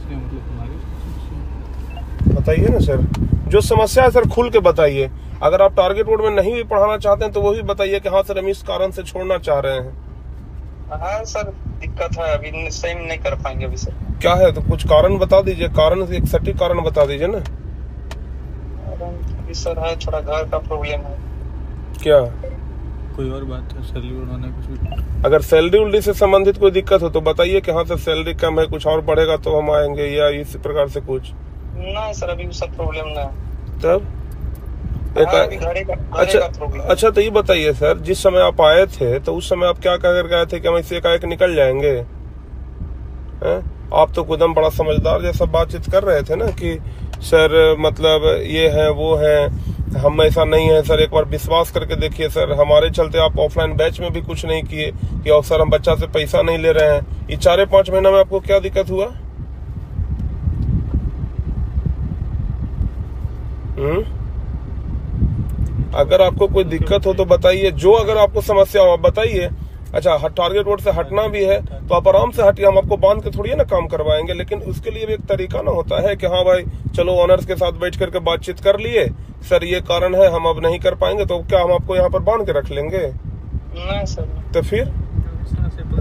समस्या मतलब तुम्हारी बताइए ना सर, जो समस्या है सर खुल के बताइए। अगर आप टारगेट बोर्ड में नहीं भी पढ़ाना चाहते हैं तो वो भी बताइए कि हाँ सर हम इस कारण से छोड़ना चाह रहे हैं। हाँ सर, दिक्कत है, अभी सही में नहीं कर पाएंगे अभी सर। क्या है तो कुछ कारण बता दीजिए, कारण एक सटीक कारण बता दीजिए ना। अभी सर है, थोड़ा घर का प्रॉब्लम है। क्या कोई और बात है? सैलरी बढ़ाना कुछ भी? अगर सैलरी उल्टी से संबंधित कोई दिक्कत हो तो बताइए कि हाँ सर सैलरी कम है, कुछ और बढ़ेगा तो हम आएंगे, या इस प्रकार से कुछ। नहीं सर, अभी सब प्रॉब्लम ना। तब अच्छा तो ये बताइए सर, जिस समय आप आए थे तो उस समय आप क्या कह कर गए थे कि हम इससे एकाएक निकल जाएंगे? आप तो एकदम बड़ा समझदार जैसा बातचीत कर रहे थे ना कि सर मतलब ये है वो है, हम ऐसा नहीं है सर, एक बार विश्वास करके देखिए सर, हमारे चलते आप ऑफलाइन बैच में भी कुछ नहीं किए कि सर हम बच्चा से पैसा नहीं ले रहे हैं। ये 4-5 महीना में आपको क्या दिक्कत हुआ? अगर आपको कोई दिक्कत हो तो बताइए, जो अगर आपको समस्या हो आप बताइए। अच्छा, टारगेट बोर्ड से हटना भी है तो आप आराम से हटिए, हम आपको बांध के थोड़ी ना काम करवाएंगे, लेकिन उसके लिए भी एक तरीका ना होता है कि हाँ भाई चलो ऑनर्स के साथ बैठ करके बातचीत कर लिए, सर ये कारण है हम अब नहीं कर पाएंगे, तो क्या हम आपको यहाँ पर बांध के रख लेंगे? नहीं सर। तो फिर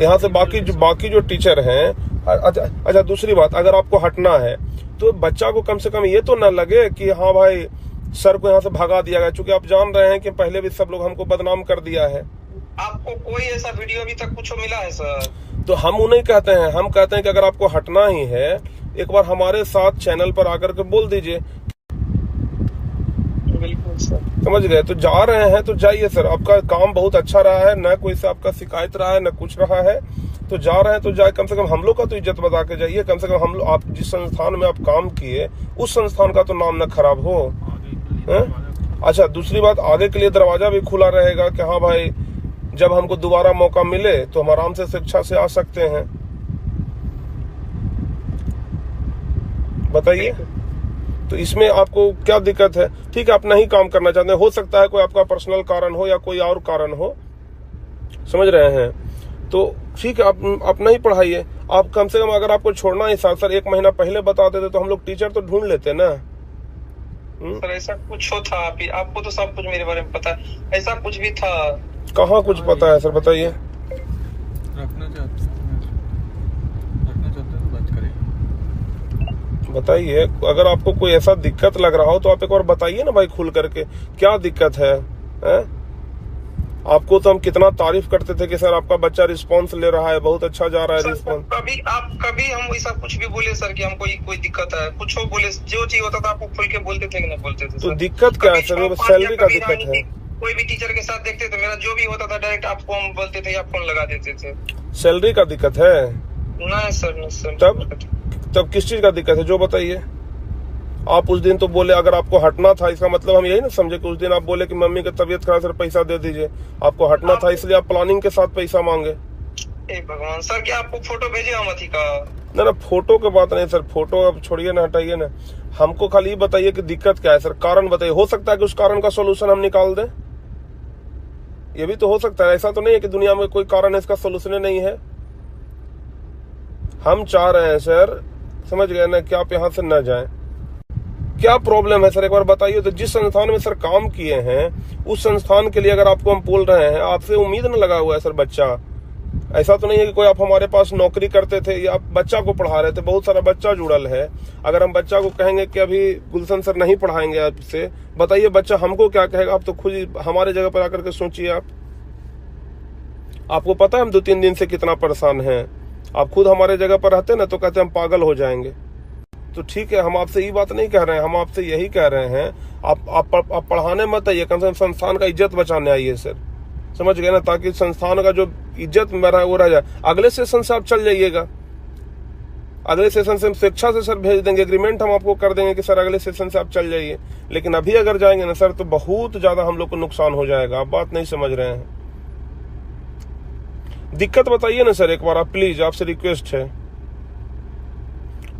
यहाँ से बाकी जो टीचर हैं। अच्छा दूसरी बात, अगर आपको हटना है तो बच्चा को कम से कम ये तो ना लगे कि हाँ भाई सर को यहाँ से भगा दिया गया, क्योंकि आप जान रहे हैं कि पहले भी सब लोग हमको बदनाम कर दिया है। आपको कोई ऐसा वीडियो अभी तक कुछ मिला है सर? तो हम उन्हें कहते हैं, हम कहते हैं कि अगर आपको हटना ही है एक बार हमारे साथ चैनल पर आकर के बोल दीजिए। बिल्कुल सर। समझ गए? तो जा रहे हैं तो जाइए सर, आपका काम बहुत अच्छा रहा है, न कोई से आपका शिकायत रहा है न कुछ रहा है, तो जा रहे हैं तो जाए, कम से कम हम लोग का तो इज्जत बता के जाइए, कम से कम हम लोग, आप जिस संस्थान में आप काम किए उस संस्थान का तो नाम न खराब हो। अच्छा दूसरी बात, आगे के लिए दरवाजा भी खुला रहेगा कि हाँ भाई जब हमको दोबारा मौका मिले तो हम आराम से शिक्षा से आ सकते हैं। बताइए, तो इसमें आपको क्या दिक्कत है? ठीक है, आप नहीं काम करना चाहते, हो सकता है कोई आपका पर्सनल कारण हो या कोई और कारण हो, समझ रहे हैं, तो ठीक है आप नहीं पढ़ाइए। आप कम से कम अगर आपको छोड़ना ही सर 1 महीना पहले बता देते तो हम लोग टीचर तो ढूंढ लेते ना। सर ऐसा कुछ हो था? आपको तो सब कुछ मेरे बारे में पता है, ऐसा कुछ भी था? कहाँ कुछ पता है सर, बताइए। रखना चाहते हैं तो बात करें। बताइए, अगर आपको कोई ऐसा दिक्कत लग रहा हो तो आप एक बार बताइए ना भाई खुल करके, क्या दिक्कत है? आपको तो हम कितना तारीफ करते थे कि सर आपका बच्चा रिस्पांस ले रहा है, बहुत अच्छा जा रहा है रिस्पांस। कभी हम वैसा कुछ भी बोले सर कि हमको कोई दिक्कत है? कुछ हो बोले, जो चीज होता था आपको खुल के बोलते थे कि नहीं बोलते थे? तो दिक्कत क्या है सर? सैलरी का दिक्कत है। कोई भी टीचर के साथ देखते थे, मेरा जो भी होता था डायरेक्ट आपको हम बोलते थे या फोन लगा देते थे। सैलरी का दिक्कत है? नहीं सर, नहीं सर। तब किस चीज का दिक्कत है जो बताइए? आप उस दिन तो बोले अगर आपको हटना था, इसका मतलब हम यही ना समझे कि उस दिन आप बोले कि मम्मी की तबीयत खराब, सर पैसा दे दीजिए, आपको हटना था इसलिए आप प्लानिंग के साथ पैसा मांगे। भगवान सर, क्या आपको फोटो भेजे हम अथी का? ना फोटो की बात नहीं सर, फोटो अब छोड़िए ना, हटाइए ना, हमको खाली बताइए कि दिक्कत क्या है सर, कारण बताइए। हो सकता है कि उस कारण का सोल्यूशन हम निकाल दें, ये भी तो हो सकता है, ऐसा तो नहीं है कि दुनिया में कोई कारण है इसका सोल्यूशन नहीं है। हम चाह रहे हैं सर, समझ गए ना, कि आप यहाँ से न जाएं। क्या प्रॉब्लम है सर एक बार बताइए। तो जिस संस्थान में सर काम किए हैं उस संस्थान के लिए अगर आपको हम बोल रहे हैं, आपसे उम्मीद न लगा हुआ है सर बच्चा, ऐसा तो नहीं है कि कोई आप हमारे पास नौकरी करते थे या आप बच्चा को पढ़ा रहे थे, बहुत सारा बच्चा जुड़ल है। अगर हम बच्चा को कहेंगे कि अभी गुलशन सर नहीं पढ़ाएंगे आपसे, बताइए बच्चा हमको क्या कहेगा? आप तो खुद हमारे जगह पर आकर के सोचिए। आपको पता है हम 2-3 दिन से कितना परेशान हैं, आप खुद हमारे जगह पर रहते ना तो कहते हम पागल हो जाएंगे। तो ठीक है, हम आपसे ये बात नहीं कह रहे हैं, हम आपसे यही कह रहे हैं आप पढ़ाने मत आइए, कम से कम संस्थान का इज्जत बचाने आइए सर, समझ गए ना, ताकि संस्थान का जो इज्जत में रहा है वो रह जाए। अगले सेशन से आप चल जाइएगा, अगले सेशन से हम शिक्षा से सर भेज देंगे, एग्रीमेंट हम आपको कर देंगे कि सर अगले सेशन से आप चल जाइए। लेकिन अभी अगर जाएंगे ना सर तो बहुत ज्यादा हम लोग को नुकसान हो जाएगा, आप बात नहीं समझ रहे हैं। दिक्कत बताइए ना सर एक बार आप प्लीज, आपसे रिक्वेस्ट है,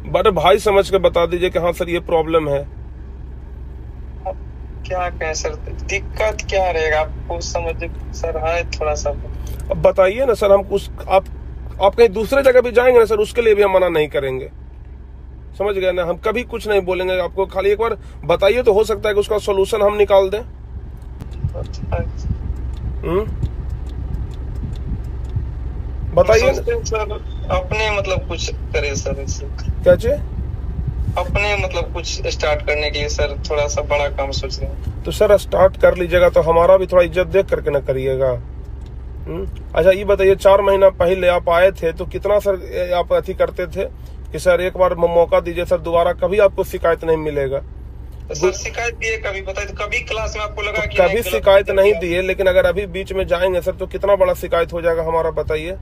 बड़े भाई समझ के बता दीजिए कि हाँ सर ये प्रॉब्लम है। क्या कहें सर, दिक्कत क्या रहेगा आपको समझ सर, है थोड़ा सा। अब बताइए ना सर, हम कुछ आप कहीं दूसरे जगह भी जाएंगे ना सर, उसके लिए भी हम मना नहीं करेंगे। समझ गए ना? हम कभी कुछ नहीं बोलेंगे आपको, खाली एक बार बताइए तो हो सकता है कि उसका सॉल्यूशन हम निकाल दें। बताइए सर अपने मतलब कुछ करे सर इससे। क्या चाहिए? अपने मतलब कुछ स्टार्ट करने के लिए सर थोड़ा सा बड़ा काम सोच रहे हैं। तो सर स्टार्ट कर लीजिएगा, तो हमारा भी थोड़ा इज्जत देख करके ना करिएगा। अच्छा ये बताइए, 4 महीना पहले आप आए थे तो कितना सर आप अथी करते थे कि सर एक बार मौका दीजिए सर, दोबारा कभी आपको शिकायत नहीं मिलेगा। तो सर शिकायत दिए कभी, बताइए तो कभी क्लास में आपको लगा कि कभी शिकायत नहीं दिए, लेकिन अगर अभी बीच में जाएंगे सर तो कितना बड़ा शिकायत हो जाएगा हमारा, बताइए।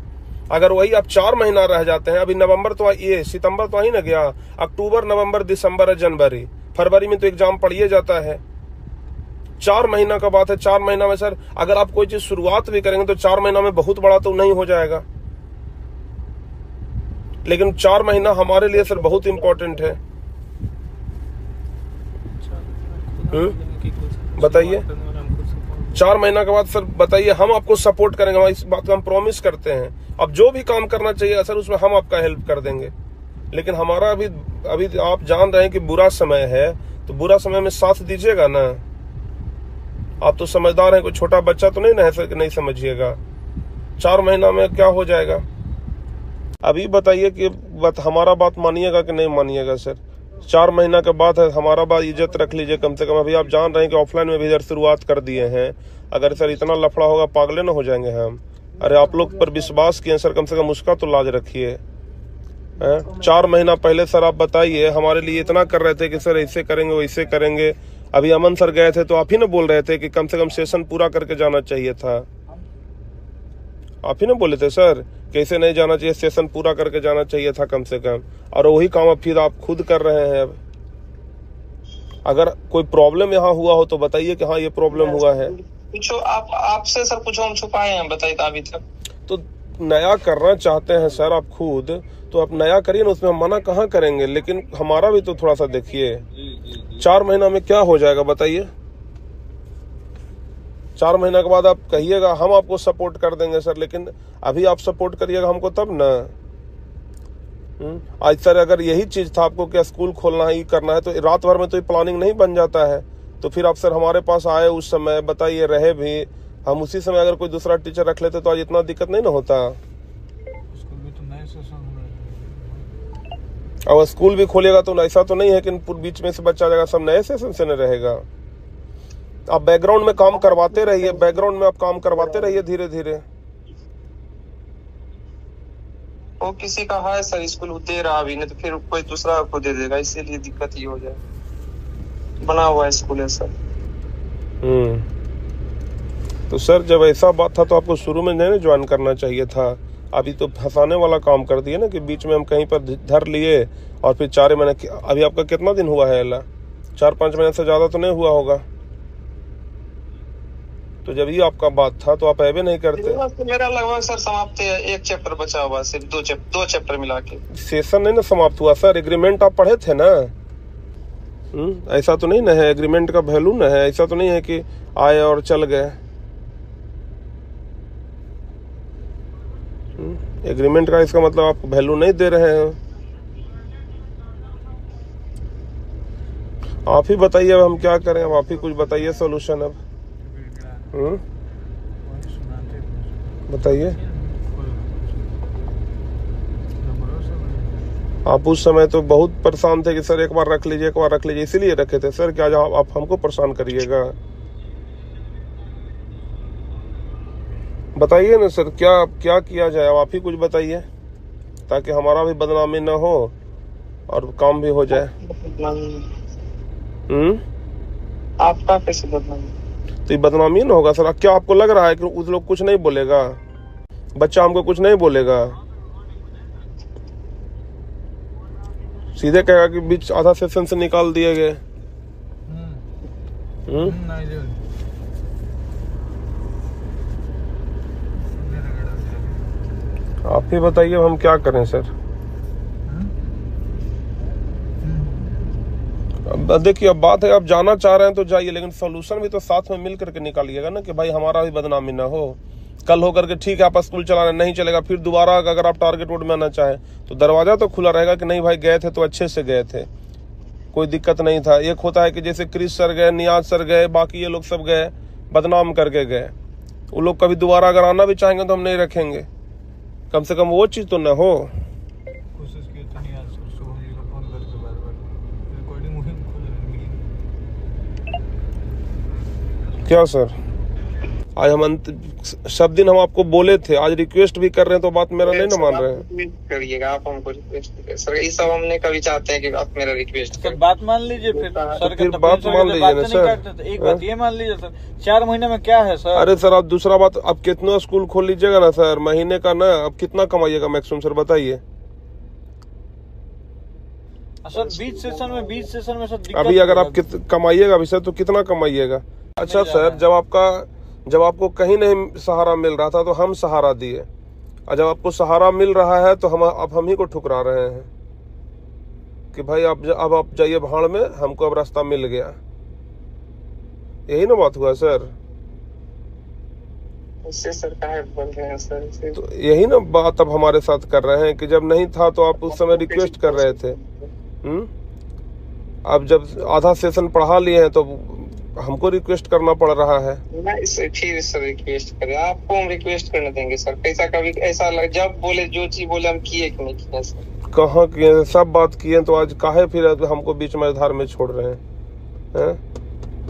अगर वही आप 4 महीना रह जाते हैं, अभी नवंबर तो ये सितंबर तो ही ना गया, अक्टूबर नवंबर दिसंबर जनवरी फरवरी में तो एग्जाम पढ़िए जाता है। 4 महीना का बात है। 4 महीना में सर अगर आप कोई चीज शुरुआत भी करेंगे तो 4 महीना में बहुत बड़ा तो नहीं हो जाएगा, लेकिन 4 महीना हमारे लिए सर बहुत इंपॉर्टेंट है। बताइए 4 महीना के बाद सर बताइए, हम आपको सपोर्ट करेंगे, हम इस बात का हम प्रॉमिस करते हैं। अब जो भी काम करना चाहिए सर उसमें हम आपका हेल्प कर देंगे, लेकिन हमारा अभी आप जान रहे हैं कि बुरा समय है, तो बुरा समय में साथ दीजिएगा ना। आप तो समझदार हैं, कोई छोटा बच्चा तो नहीं ना है सर कि नहीं समझिएगा। 4 महीना में क्या हो जाएगा? अभी बताइए कि हमारा बात मानिएगा कि नहीं मानिएगा सर। 4 महीना के बाद है, हमारा बात इज्जत रख लीजिए कम से कम। अभी आप जान रहे हैं कि ऑफलाइन में भी इधर शुरुआत कर दिए हैं। अगर सर इतना लफड़ा होगा पागले ना हो जाएंगे हम। अरे आप लोग पर विश्वास किए सर, कम से कम उसका तो लाज रखिए। 4 महीना पहले सर आप बताइए, हमारे लिए इतना कर रहे थे कि सर ऐसे करेंगे वैसे करेंगे। अभी अमन सर गए थे तो आप ही ना बोल रहे थे कि कम से कम सेशन पूरा करके जाना चाहिए था। आप ही ना बोले थे सर कैसे नहीं जाना चाहिए, सेशन पूरा करके जाना चाहिए था कम से कम। और वही काम अब फिर आप खुद कर रहे हैं। अब अगर कोई प्रॉब्लम यहाँ हुआ हो तो बताइए कि हाँ ये प्रॉब्लम हुआ है। पूछो आपसे सर, पूछो हम छुपाए हैं, बताइए अभी तक। तो नया करना चाहते हैं सर आप खुद, तो आप नया करिए ना, उसमें हम मना कहाँ करेंगे, लेकिन हमारा भी तो थोड़ा सा देखिए। 4 महीना में क्या हो जाएगा बताइए? 4 महीना के बाद आप कहिएगा हम आपको सपोर्ट कर देंगे सर, लेकिन अभी आप सपोर्ट करिएगा हमको तब ना। आज सर अगर यही चीज था आपको क्या स्कूल खोलना है, करना है, तो रात भर में तो ये प्लानिंग नहीं बन जाता है। तो फिर आप सर हमारे पास आए उस समय, बताइए रहे भी हम उसी समय, अगर कोई दूसरा टीचर रख लेते तो आज इतना दिक्कत नहीं ना होता। अब स्कूल भी खोलेगा तो ऐसा तो नहीं है कि बीच में से बच्चा जाएगा, सब नए सेशन से न रहेगा। आप बैकग्राउंड में काम करवाते रहिए, बैकग्राउंड में आप काम करवाते रहिए धीरे धीरे। वो किसी का है सर स्कूल दे रहा अभी, नहीं तो फिर कोई दूसरा को दे देगा, इसीलिए दिक्कत ही हो जाए। बना हुआ स्कूल है सर। तो सर जब ऐसा बात था तो आपको शुरू में नहीं ज्वाइन करना चाहिए था। अभी तो फंसाने वाला काम कर दिए ना कि बीच में हम कहीं पर धर लिए और फिर 4 महीने। अभी आपका कितना दिन हुआ है अल्लाह? 4-5 महीने से ज्यादा तो नहीं हुआ होगा। तो जब ये आपका बात था तो आप ऐसे नहीं करते। मेरा लगभग सर समाप्त है, 1 चैप्टर बचा हुआ, सिर्फ 2 चैप्टर मिला के। सेशन नहीं ना समाप्त हुआ सर, एग्रीमेंट आप पढ़े थे ना। ऐसा तो नहीं ना है, एग्रीमेंट का वैल्यू ना है, ऐसा तो नहीं है कि आए और चल गए। एग्रीमेंट का इसका मतलब आप वैल्यू नहीं दे रहे हैं। आप ही बताइए अब हम क्या करें, अब आप ही कुछ बताइए सोल्यूशन। अब बताइए। आप उस समय तो बहुत परेशान थे कि सर एक बार रख लीजिए, एक बार रख लीजिए, इसीलिए रखे थे सर। क्या आप हमको परेशान करिएगा? बताइए ना सर, क्या किया जाए? अब आप ही कुछ बताइए ताकि हमारा भी बदनामी ना हो और काम भी हो जाए। आपका कैसे बदनामी? तो ये बदनामी ना होगा सर। क्या आपको लग रहा है कि उस लोग कुछ नहीं बोलेगा? बच्चा हमको कुछ नहीं बोलेगा, सीधे कहेगा कि बीच आधा सेशन से निकाल दिए गए। आप ही बताइए हम क्या करें सर। अब देखिए, अब बात है आप जाना चाह रहे हैं तो जाइए, लेकिन सॉल्यूशन भी तो साथ में मिल करके निकालिएगा ना कि भाई हमारा भी बदनामी ना हो। कल होकर के ठीक है आप स्कूल चला रहे नहीं चलेगा, फिर दोबारा अगर आप टारगेट वोट में आना चाहें तो दरवाजा तो खुला रहेगा कि नहीं भाई गए थे तो अच्छे से गए थे, कोई दिक्कत नहीं था। एक होता है कि जैसे क्रिश सर गए, नियाज सर गए, बाकी ये लोग सब गए, बदनाम करके गए, वो लोग कभी दोबारा अगर आना भी चाहेंगे तो हम नहीं रखेंगे, कम से कम वो चीज़ तो न हो। कोशिश की तो नहीं आज शुभम जी को फोन करके बार-बार रिकॉर्डिंग वही खोज रहे हैं। क्या सर आज हम सब दिन हम आपको बोले थे, आज रिक्वेस्ट भी कर रहे हैं तो बात मेरा नहीं ना मान रहे हैं। करिएगा आप हमको रिक्वेस्ट सर, ये सब हमने कभी चाहते हैं कि आप मेरा रिक्वेस्ट सर बात मान लीजिए फिर सर, फिर बात मान लीजिए ना सर। एक बात ये मान लीजिए सर, 4 महीने में क्या है सर? अरे सर आप दूसरा बात, आप कितना स्कूल खोल लीजिएगा ना सर, महीने का ना आप कितना कमाइएगा मैक्सिमम सर बताइए। सर 20 सेशन में सर अभी अगर आप कमाइएगा अभी सर तो कितना कमाइएगा? अच्छा सर जब आपको कहीं नहीं सहारा मिल रहा था तो हम सहारा दिए, और जब आपको सहारा मिल रहा है तो हम ही को ठुकरा रहे हैं कि भाई अब आप जाइए भाड़ में, हमको अब रास्ता मिल गया। यही ना बात हुआ सर? उससे सर काहे बोल रहे हैं सर? तो यही ना बात अब हमारे साथ कर रहे हैं कि जब नहीं था तो आप उस समय रिक्वेस्ट कर रहे थे। अब जब आधा सेशन पढ़ा लिए हैं तो हमको रिक्वेस्ट करना पड़ रहा है। फिर सर रिक्वेस्ट करें, आपको हम रिक्वेस्ट करने देंगे सर? कैसा कभी ऐसा जब बोले जो चीज बोले हम किए कि नहीं किए सर? कहाँ किए, सब बात किए, तो आज काहे फिर हमको बीच में धार में छोड़ रहे हैं?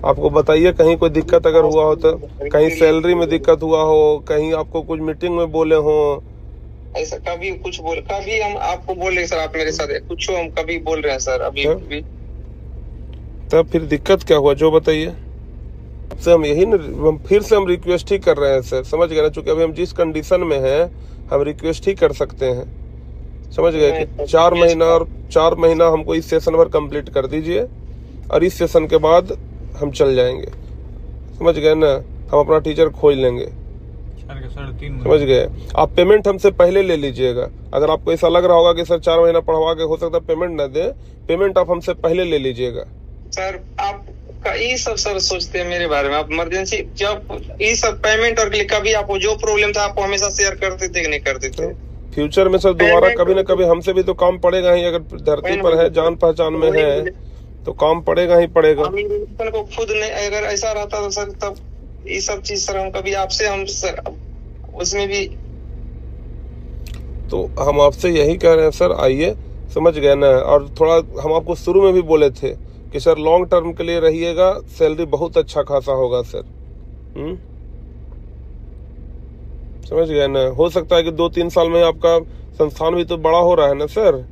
आपको बताइए कहीं कोई दिक्कत अगर हुआ हो तो, कहीं सैलरी में दिक्कत हुआ हो, कहीं आपको कुछ मीटिंग में बोले हो, ऐसा कभी कुछ कभी हम आपको बोल रहे सर, आप मेरे साथ कुछ हम कभी बोल रहे हैं सर अभी? तब फिर दिक्कत क्या हुआ जो बताइए? से हम यही हम फिर से हम रिक्वेस्ट ही कर रहे हैं सर, समझ गए ना? चूंकि अभी हम जिस कंडीशन में हैं हम रिक्वेस्ट ही कर सकते हैं, समझ गए कि 4 महीना हमको इस सेशन भर कंप्लीट कर दीजिए और इस सेशन के बाद हम चल जाएंगे, समझ गए ना? हम अपना टीचर खोज लेंगे, समझ गए? आप पेमेंट हमसे पहले ले लीजिएगा। अगर आपको ऐसा लग रहा होगा कि सर 4 महीना पढ़वा के हो सकता है पेमेंट न दे, पेमेंट आप हमसे पहले ले लीजिएगा। सर आप ये सब सर सोचते हैं मेरे बारे में, आप इमरजेंसी जब ये सब पेमेंट और कभी आपको जो प्रॉब्लम था आपको हमेशा शेयर करते थे कि नहीं करते थे? फ्यूचर में सर दोबारा कभी न कभी हमसे भी तो काम पड़ेगा ही, अगर धरती पर है, जान पहचान में है तो काम पड़ेगा ही पड़ेगा। को खुद नहीं अगर ऐसा रहता तो सर तब ये सब चीज सर हम कभी आपसे हम सर उसमें भी तो हम आपसे यही कह रहे हैं सर, आइए, समझ गए ना? और थोड़ा हम आपको शुरू में भी बोले थे कि सर लॉन्ग टर्म के लिए रहिएगा, सैलरी बहुत अच्छा खासा होगा सर। समझ गए ना? हो सकता है कि 2-3 साल में आपका संस्थान भी तो बड़ा हो रहा है ना सर।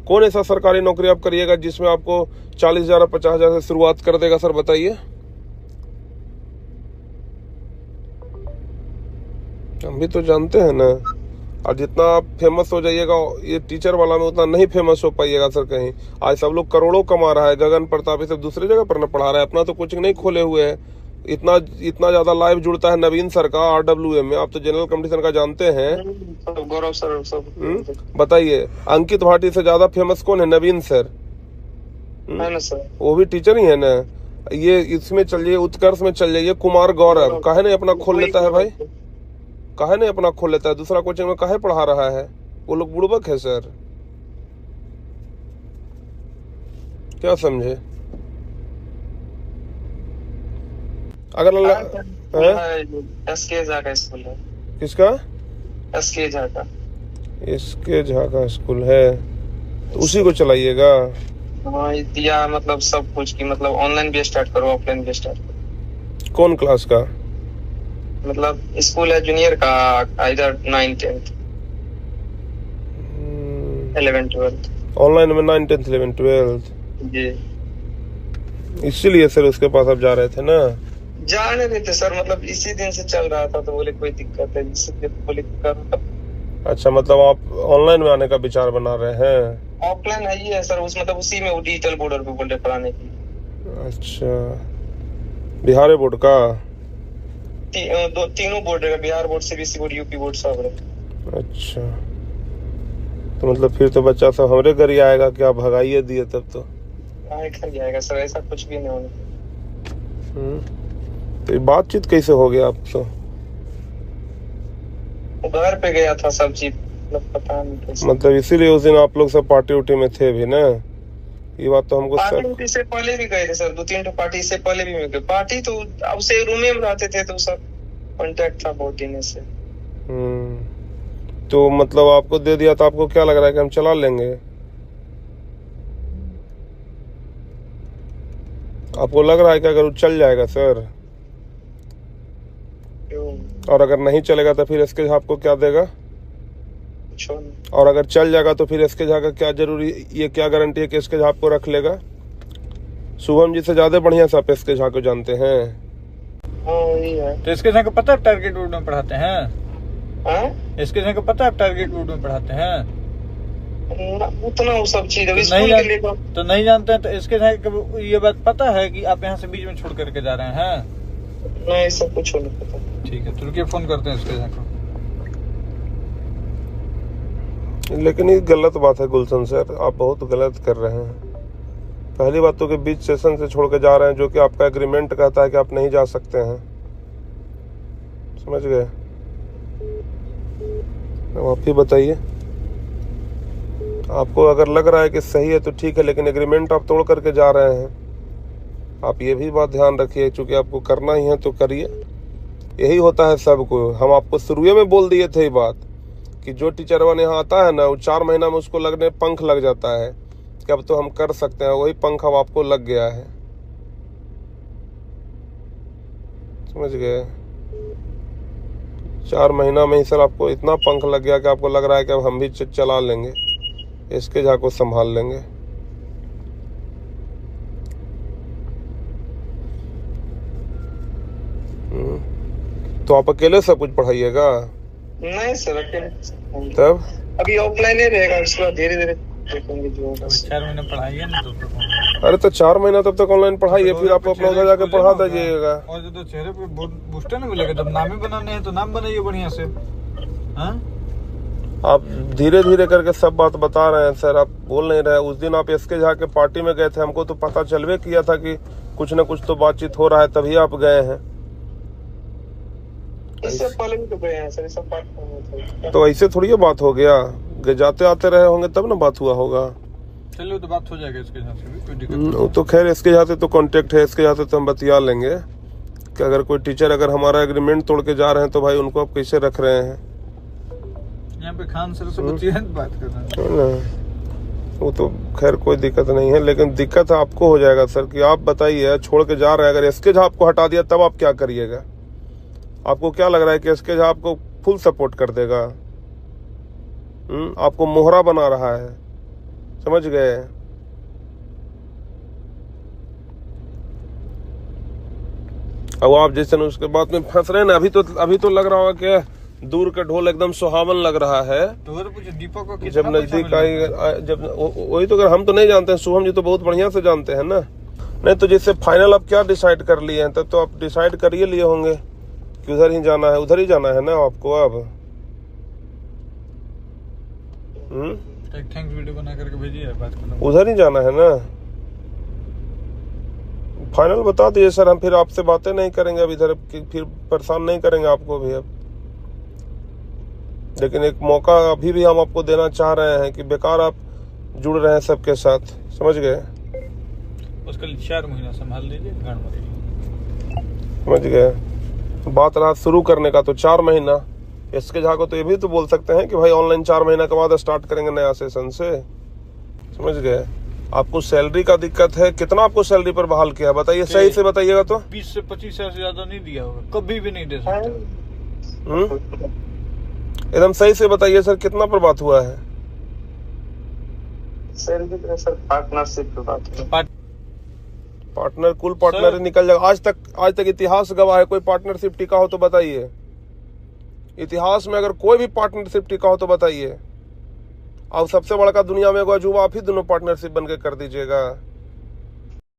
कौन ऐसा सरकारी नौकरी आप करिएगा जिसमें आपको 40,000 और 50,000 से शुरुआत कर देगा सर बताइए? हम भी तो जानते हैं ना। और जितना आप फेमस हो जाइएगा ये टीचर वाला में, उतना नहीं फेमस हो पाइएगा सर कहीं। आज सब लोग करोड़ों कमा रहा है, गगन प्रताप सब दूसरे जगह पर न पढ़ा रहा है, अपना तो कोचिंग नहीं खोले हुए है। इतना ज्यादा लाइव जुड़ता है नवीन सर का RWM में, आप तो जनरल कंपटीशन का जानते हैं। गौरव सर सब बताइए, अंकित भाटी से ज्यादा फेमस कौन है? नवीन सर है ना सर, वो भी टीचर ही है ना। ये इसमें चल जाइए, उत्कर्ष में चल जाइए, कुमार गौरव काहे नहीं अपना खोल लेता है भाई? काहे नहीं अपना खोल लेता है? दूसरा कोचिंग में काहे पढ़ा रहा है? वो लोग बुड़बक है सर, क्या समझे? अगर एसके झा का स्कूल है। किसका? एसके झा का। एसके झा का स्कूल है तो उसी को चलाइएगा। हाँ दिया, मतलब सब कुछ की, मतलब ऑनलाइन भी स्टार्ट करो, ऑफलाइन भी स्टार्ट करो। कौन क्लास का? मतलब स्कूल है जूनियर का, इधर 9th 10th 11th 12th online में 9th 10th 11th 12th जी। इसीलिए सर उसके पास आप जा रहे थे ना? जाने देते सर, मतलब इसी दिन से चल रहा था तो बोले कोई दिक्कत है, इसलिए बोले कर। अच्छा, मतलब आप ऑनलाइन में आने का विचार बना रहे हैं? ऑफलाइन है ही है सर, उस मतलब उसी में वो डिजिटल बोर्डर पे बोल रहे पढ़ाने की। अच्छा, बिहार बोर्ड का? तीनों बोर्ड है, Bihar board, CBSE board, UP board सब है। अच्छा, तो मतलब फिर तो बच्चा सब हमारे घर ही आएगा, क्या भगाइए दिए तब तो? घर जाएगा सर, ऐसा कुछ भी नहीं होने। तो ये बातचीत कैसे हो गया आप तो? वो घर पे गया था सब्जी, मतलब पता नहीं कैसे। मतलब इसीलिए उस दिन आप लोग सब पार्टी उटी में थे भी ना, ये बात तो हमको पार्टी सर। उटी से पहले भी गए थे सर, 2-3 पार्टी से पहले भी मैं गए। पार्टी तो अब से रूम में रहते थे तो सब कांटेक्ट था बहुत दिन से। तो मतलब आपको दे दिया तो आपको क्या लग रहा है कि हम चला लेंगे? आपको लग रहा है कि अगर वो चल जाएगा सर, और अगर नहीं चलेगा तो फिर इसके आपको क्या देगा? और अगर चल जाएगा तो फिर इसके झा का क्या जरूरी, ये क्या गारंटी है कि इसके झा आपको रख लेगा? शुभम जी से ज्यादा बढ़िया से आप इसके झा को जानते हैं। तो इसके झा को पता है टारगेट बोर्ड में पढ़ाते हैं? इसके झा को पता है टारगेट बोर्ड में पढ़ाते हैं? उतना वो सब चीज तो नहीं जानते हैं। तो इसके झा को ये बात पता है कि आप यहाँ से बीच में छोड़ करके जा रहे हैं? नहीं, सब कुछ नहीं पता। ठीक है, तो रुकिए, फोन करते हैं इसके झा को। लेकिन ये गलत बात है गुलशन सर, आप बहुत गलत कर रहे हैं। पहली बात तो कि बीच सेशन से छोड़ के जा रहे हैं, जो कि आपका एग्रीमेंट कहता है कि आप नहीं जा सकते हैं, समझ गए? आप ही बताइए, आपको अगर लग रहा है कि सही है तो ठीक है, लेकिन एग्रीमेंट आप तोड़ करके जा रहे हैं। आप ये भी बात ध्यान रखिए, चूंकि आपको करना ही है तो करिए। यही होता है सबको। हम आपको शुरुए में बोल दिए थे ये बात कि जो टीचर वन यहाँ आता है ना, वो 4 महीना में उसको लगने पंख लग जाता है कि अब तो हम कर सकते हैं। वही पंख अब आपको लग गया है, समझ गए? 4 महीना में ही सर आपको इतना पंख लग गया कि आपको लग रहा है कि अब हम भी चला लेंगे, इसके झा को संभाल लेंगे। तो आप अकेले सब कुछ पढ़ाइएगा? नहीं सर, अकेले तब अभी ऑफलाइन ही रहेगा, उसके बाद धीरे धीरे देखेंगे जो होगा। 4 महीने पढ़ाइए ना तो। अरे तो 4 महीना तब तक ऑनलाइन पढ़ाइए, फिर आप अपना उधर जाके पढ़ा दीजिएगा। और जो तो चेहरे पे बूस्टर नहीं मिलेगा, जब नाम ही बनाने हैं तो नाम बनाइए बढ़िया से। हाँ, आप धीरे धीरे करके सब बात बता रहे हैं सर, आप बोल नहीं रहे। उस दिन आप इसके झा के पार्टी में गए थे, हमको तो पता चलवे किया था कि कुछ न कुछ तो बातचीत हो रहा है, तभी आप गए हैं। इससे पहले भी तो गए हैं सर, सब बात तो ऐसे थोड़ी ये बात हो गया, जाते आते रहे होंगे तब ना बात हुआ होगा। चलिए, तो बात हो जाएगा इसके झा से भी, कोई दिक्कत नहीं। तो खैर इसके झा से तो कांटेक्ट है, इसके झा से तो हम बतिया लेंगे कि अगर कोई टीचर अगर हमारा एग्रीमेंट तोड़ के जा रहे हैं तो भाई उनको आप कैसे रख रहे हैं। यहाँ पे खान सर से बात कर रहे हैं, वो तो खैर कोई दिक्कत नहीं है, लेकिन दिक्कत आपको हो जाएगा सर कि आप बताइए, छोड़ के जा रहे हैं, अगर इसके झा आपको हटा दिया तब आप क्या करिएगा? आपको क्या लग रहा है कि इसके झा आपको फुल सपोर्ट कर देगा? आपको मोहरा बना रहा है, समझ गए? अब आप जैसे उसके बाद में फंस रहे हैं ना, अभी तो लग रहा होगा कि दूर का ढोल एकदम सुहावन लग रहा है। तो दीपक को जब नजदीक आई, जब वही तो, अगर हम तो नहीं जानते हैं, शुभम जी तो बहुत बढ़िया से जानते हैं ना। नहीं तो जैसे फाइनल आप क्या डिसाइड कर लिए हैं, तब तो आप डिसाइड कर लिए होंगे कि उधर ही जाना है, उधर ही जाना है ना आपको अब। थैंक्स वीडियो बना करके भेजिए, बात करना, उधर ही जाना है ना। फाइनल बता दीजिए सर, हम फिर आपसे बातें नहीं करेंगे अब इधर, फिर परेशान नहीं करेंगे आपको भी अब। लेकिन एक मौका अभी भी हम आपको देना चाह रहे हैं कि बेकार आप जुड़ रहे हैं सबके साथ, समझ गए? उसके लिए 4 महीना संभाल लीजिए, समझ गए? बात रहा शुरू करने का, तो 4 महीना इसके झा को तो ये भी तो बोल सकते हैं कि भाई ऑनलाइन 4 महीना के बाद स्टार्ट करेंगे नया सेशन से, समझ गए? आपको सैलरी का दिक्कत है, कितना आपको सैलरी पर बहाल किया है बताइए, सही से बताइएगा तो। 20 से 25 हजार से ज्यादा नहीं दिया होगा, कभी भी नहीं दे सकते। एकदम सही से बताइए सर, कितना पर बात हुआ है? सैलरी सर पार्टनरशिप पे बात है। पार्टनर, कुल पार्टनर ही निकल जाएगा। आज तक इतिहास गवाह है, कोई पार्टनरशिप टिका हो तो बताइए। इतिहास में अगर कोई भी पार्टनरशिप टिका हो तो बताइए। और सबसे बड़ा का दुनिया में अजूबा आप ही दोनों पार्टनरशिप बन के कर दीजिएगा।